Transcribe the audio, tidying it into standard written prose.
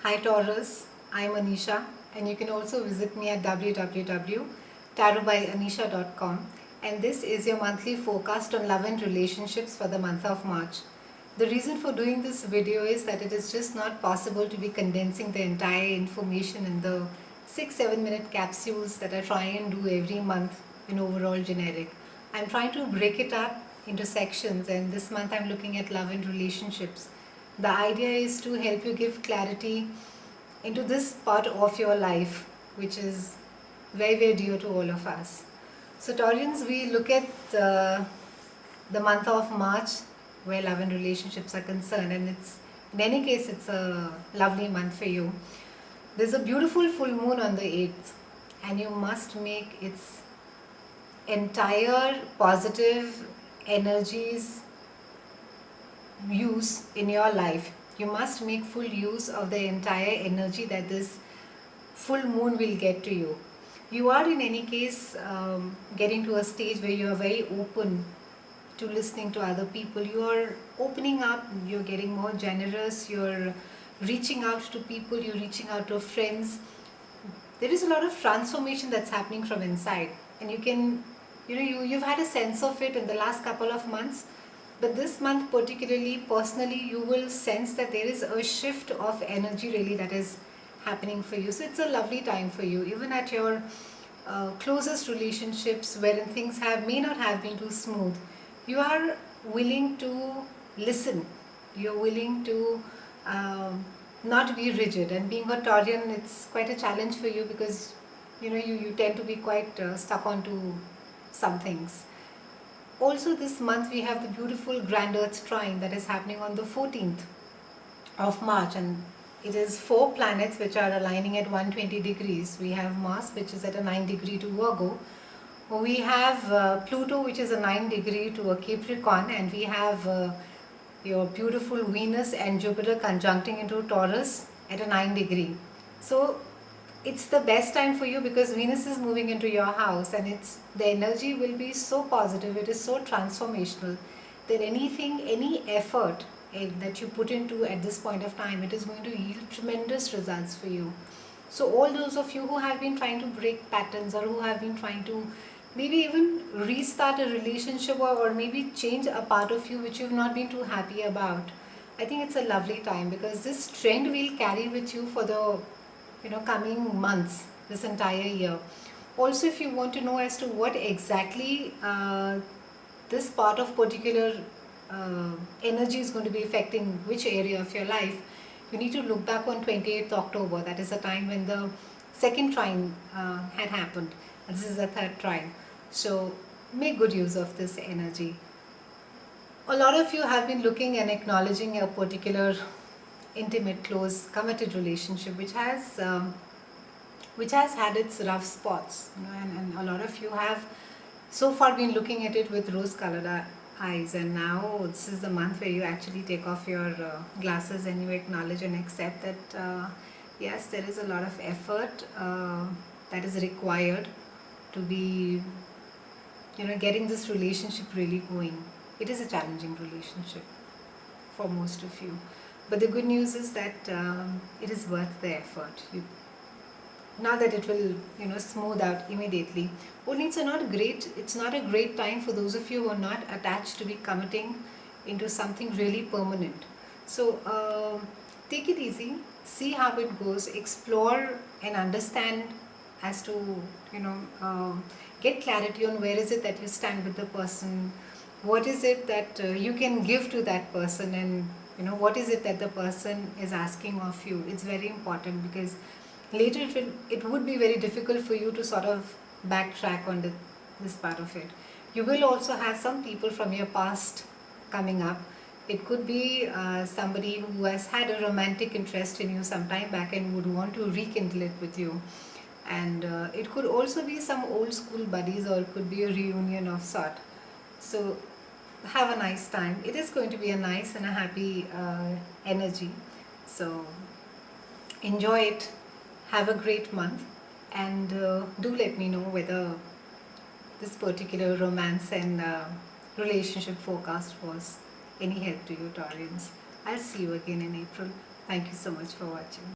Hi Taurus, I'm Anisha and you can also visit me at www.tarotbyanisha.com, and this is your monthly forecast on love and relationships for the month of March. The reason for doing this video is that it is just not possible to be condensing the entire information in the 6-7 minute capsules that I try and do every month in overall generic. I'm trying to break it up into sections, and this month I'm looking at love and relationships. The idea is to help you give clarity into this part of your life, which is very, very dear to all of us. So, Taurians, we look at the month of March where love and relationships are concerned, and it's in any case, it's a lovely month for you. There's a beautiful full moon on the 8th, and you must make its entire positive energies use in your life. You must make full use of the entire energy that this full moon will get to you. You are in any case getting to a stage where you are very open to listening to other people. You are opening up, you're getting more generous, you're reaching out to people, you're reaching out to friends. There is a lot of transformation that's happening from inside, and you've had a sense of it in the last couple of months. But this month particularly, personally, you will sense that there is a shift of energy really that is happening for you. So it's a lovely time for you, even at your closest relationships wherein things may not have been too smooth. You are willing to listen. You're willing to not be rigid. And being a Taurian, it's quite a challenge for you because you tend to be quite stuck onto some things. Also this month we have the beautiful Grand Earth trine that is happening on the 14th of March, and it is 4 planets which are aligning at 120 degrees. We have Mars, which is at a 9 degree to Virgo. We have Pluto, which is a 9 degree to a Capricorn, and we have your beautiful Venus and Jupiter conjuncting into Taurus at a 9 degree. So it's the best time for you because Venus is moving into your house, and the energy will be so positive, it is so transformational that any effort that you put into at this point of time, it is going to yield tremendous results for you. So all those of you who have been trying to break patterns, or who have been trying to maybe even restart a relationship, or maybe change a part of you which you've not been too happy about, I think it's a lovely time because this trend will carry with you for the coming months, this entire year. Also, if you want to know as to what exactly this part of particular energy is going to be affecting which area of your life, you need to look back on 28th October. That is the time when the second trine had happened. And this is the third trine. So make good use of this energy. A lot of you have been looking and acknowledging a particular intimate, close, committed relationship which has had its rough spots, and a lot of you have so far been looking at it with rose-colored eyes, and now this is the month where you actually take off your glasses and you acknowledge and accept that yes, there is a lot of effort that is required to be getting this relationship really going. It is a challenging relationship for most of you. But the good news is that it is worth the effort. Not that it will, smooth out immediately. Only it's not a great time for those of you who are not attached to be committing into something really permanent. So take it easy, see how it goes, explore and understand as to, get clarity on where is it that you stand with the person, what is it that you can give to that person, and what is it that the person is asking of you. It's very important because later it would be very difficult for you to sort of backtrack on this part of it. You will also have some people from your past coming up. It could be somebody who has had a romantic interest in you some time back and would want to rekindle it with you. And it could also be some old school buddies, or it could be a reunion of sort. So have a nice time. It is going to be a nice and a happy energy. So enjoy it. Have a great month, and do let me know whether this particular romance and relationship forecast was any help to you, Taurians. I'll see you again in April. Thank you so much for watching.